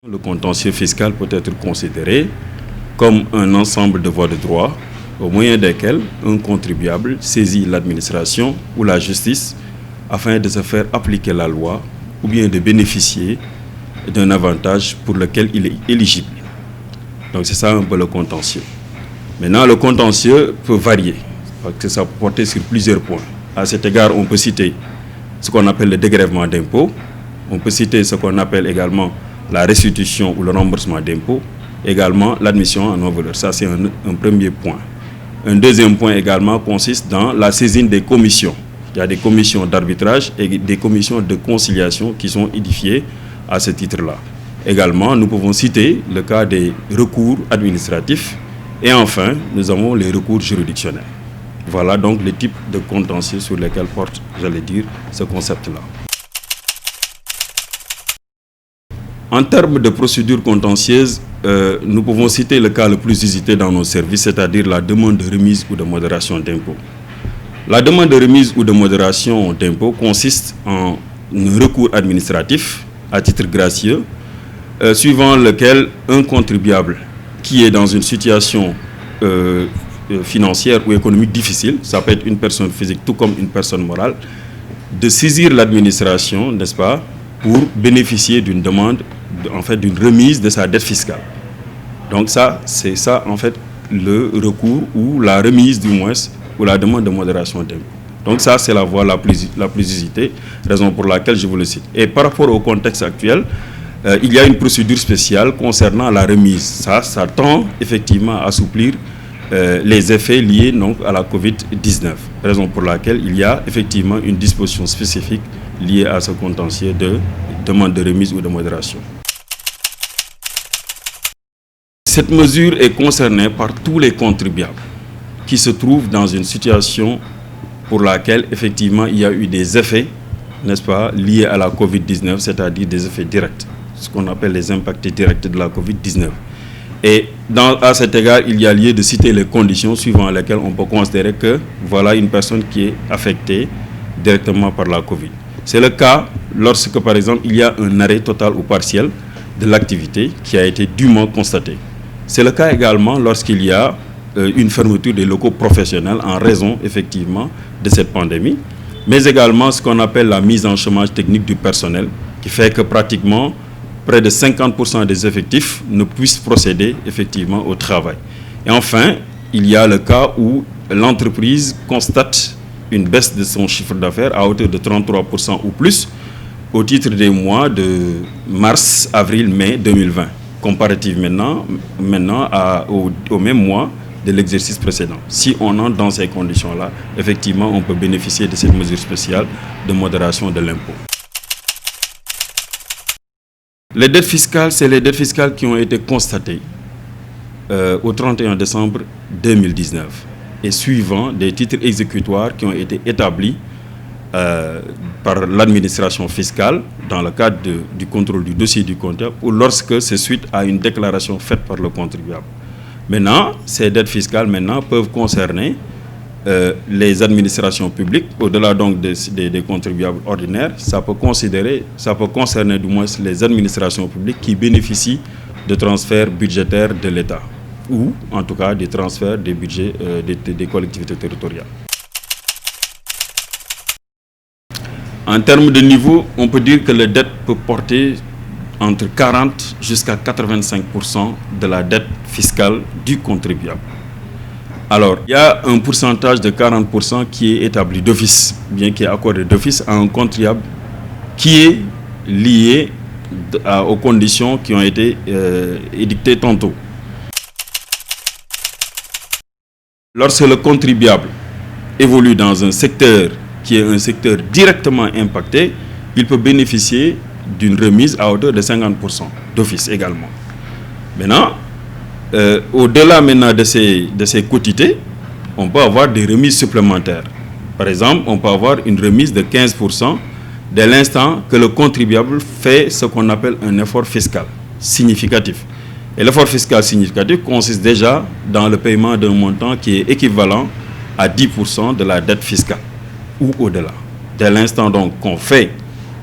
Le contentieux fiscal peut être considéré comme un ensemble de voies de droit au moyen desquelles un contribuable saisit l'administration ou la justice afin de se faire appliquer la loi ou bien de bénéficier d'un avantage pour lequel il est éligible. Donc c'est ça un peu le contentieux. Maintenant, le contentieux peut varier, parce que ça peut porter sur plusieurs points. À cet égard, on peut citer ce qu'on appelle le dégrèvement d'impôts, on peut citer ce qu'on appelle également la restitution ou le remboursement d'impôts, également l'admission en non-valeur. Ça, c'est un premier point. Un deuxième point également consiste dans la saisine des commissions. Il y a des commissions d'arbitrage et des commissions de conciliation qui sont édifiées à ce titre-là. Également, nous pouvons citer le cas des recours administratifs et enfin, nous avons les recours juridictionnels. Voilà donc les types de contentieux sur lesquels porte, j'allais dire, ce concept-là. En termes de procédure contentieuse, nous pouvons citer le cas le plus usité dans nos services, c'est-à-dire la demande de remise ou de modération d'impôts. La demande de remise ou de modération d'impôts consiste en un recours administratif à titre gracieux, suivant lequel un contribuable qui est dans une situation financière ou économique difficile, ça peut être une personne physique tout comme une personne morale, de saisir l'administration, n'est-ce pas, pour bénéficier d'une demande, en fait, d'une remise de sa dette fiscale. Donc ça, c'est ça, en fait, le recours ou la remise du moins, ou la demande de modération d'impôts. Donc ça, c'est la voie la plus usitée, raison pour laquelle je vous le cite. Et par rapport au contexte actuel, il y a une procédure spéciale concernant la remise. Ça tend effectivement à assouplir les effets liés donc, à la COVID-19, raison pour laquelle il y a effectivement une disposition spécifique liée à ce contentieux de demande de remise ou de modération. Cette mesure est concernée par tous les contribuables qui se trouvent dans une situation pour laquelle effectivement il y a eu des effets, n'est-ce pas, liés à la COVID-19, c'est-à-dire des effets directs, ce qu'on appelle les impacts directs de la COVID-19. Et à cet égard, il y a lieu de citer les conditions suivant lesquelles on peut considérer que voilà une personne qui est affectée directement par la COVID. C'est le cas lorsque, par exemple, il y a un arrêt total ou partiel de l'activité qui a été dûment constaté. C'est le cas également lorsqu'il y a une fermeture des locaux professionnels en raison, effectivement, de cette pandémie, mais également ce qu'on appelle la mise en chômage technique du personnel, qui fait que pratiquement près de 50% des effectifs ne puissent procéder effectivement au travail. Et enfin, il y a le cas où l'entreprise constate une baisse de son chiffre d'affaires à hauteur de 33% ou plus au titre des mois de mars, avril, mai 2020, comparatif maintenant au même mois de l'exercice précédent. Si on entre dans ces conditions-là, effectivement, on peut bénéficier de cette mesure spéciale de modération de l'impôt. Les dettes fiscales, c'est les dettes fiscales qui ont été constatées au 31 décembre 2019 et suivant des titres exécutoires qui ont été établis par l'administration fiscale dans le cadre du contrôle du dossier du comptable ou lorsque c'est suite à une déclaration faite par le contribuable. Maintenant, ces dettes fiscales peuvent concerner les administrations publiques, au-delà donc des contribuables ordinaires. Ça peut concerner du moins les administrations publiques qui bénéficient de transferts budgétaires de l'État ou en tout cas des transferts des budgets des collectivités territoriales. En termes de niveau, on peut dire que la dette peut porter entre 40 jusqu'à 85% de la dette fiscale du contribuable. Alors, il y a un pourcentage de 40% qui est établi d'office, bien qui est accordé d'office à un contribuable qui est lié aux conditions qui ont été édictées tantôt. Lorsque le contribuable évolue dans un secteur qui est un secteur directement impacté, il peut bénéficier d'une remise à hauteur de 50% d'office également. Maintenant, au-delà maintenant de ces quotités, on peut avoir des remises supplémentaires. Par exemple, on peut avoir une remise de 15% dès l'instant que le contribuable fait ce qu'on appelle un effort fiscal significatif. Et l'effort fiscal significatif consiste déjà dans le paiement d'un montant qui est équivalent à 10% de la dette fiscale ou au-delà. Dès l'instant donc qu'on fait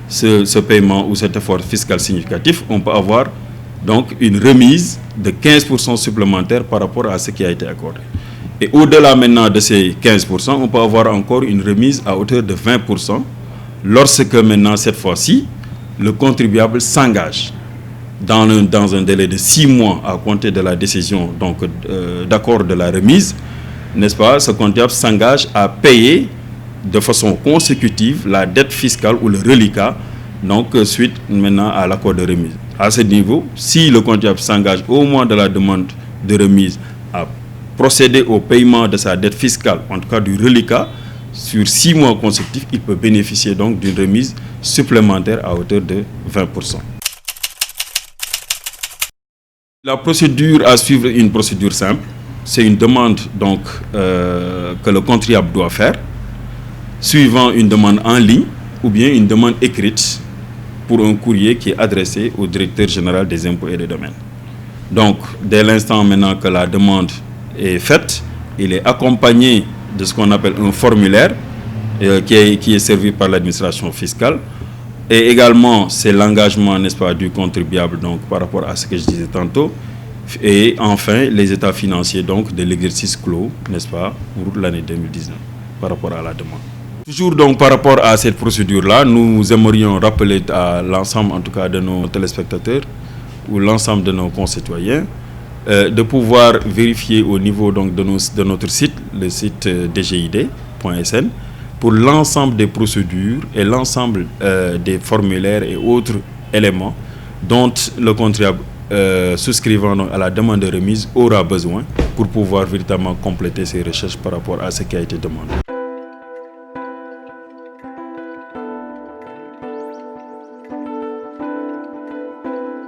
ce paiement ou cet effort fiscal significatif, on peut avoir donc une remise de 15% supplémentaire par rapport à ce qui a été accordé. Et au-delà maintenant de ces 15%, on peut avoir encore une remise à hauteur de 20% lorsque maintenant, cette fois-ci, le contribuable s'engage dans un délai de 6 mois à compter de la décision d'accord de la remise, n'est-ce pas, ce contribuable s'engage à payer de façon consécutive la dette fiscale ou le reliquat, donc suite maintenant à l'accord de remise. À ce niveau, si le contribuable s'engage au moment de la demande de remise à procéder au paiement de sa dette fiscale, en tout cas du reliquat, sur 6 mois consécutifs, il peut bénéficier donc d'une remise supplémentaire à hauteur de 20%. La procédure à suivre est une procédure simple. C'est une demande donc, que le contribuable doit faire, suivant une demande en ligne ou bien une demande écrite pour un courrier qui est adressé au directeur général des impôts et des domaines. Donc, dès l'instant maintenant que la demande est faite, il est accompagné de ce qu'on appelle un formulaire qui est servi par l'administration fiscale. Et également, c'est l'engagement, n'est-ce pas, du contribuable donc, par rapport à ce que je disais tantôt. Et enfin, les états financiers donc, de l'exercice clos, n'est-ce pas, pour l'année 2019, par rapport à la demande. Toujours donc par rapport à cette procédure-là, nous aimerions rappeler à l'ensemble, en tout cas, de nos téléspectateurs ou l'ensemble de nos concitoyens, de pouvoir vérifier au niveau donc, de notre site, le site dgid.sn, pour l'ensemble des procédures et l'ensemble des formulaires et autres éléments dont le contribuable souscrivant donc à la demande de remise aura besoin pour pouvoir véritablement compléter ses recherches par rapport à ce qui a été demandé.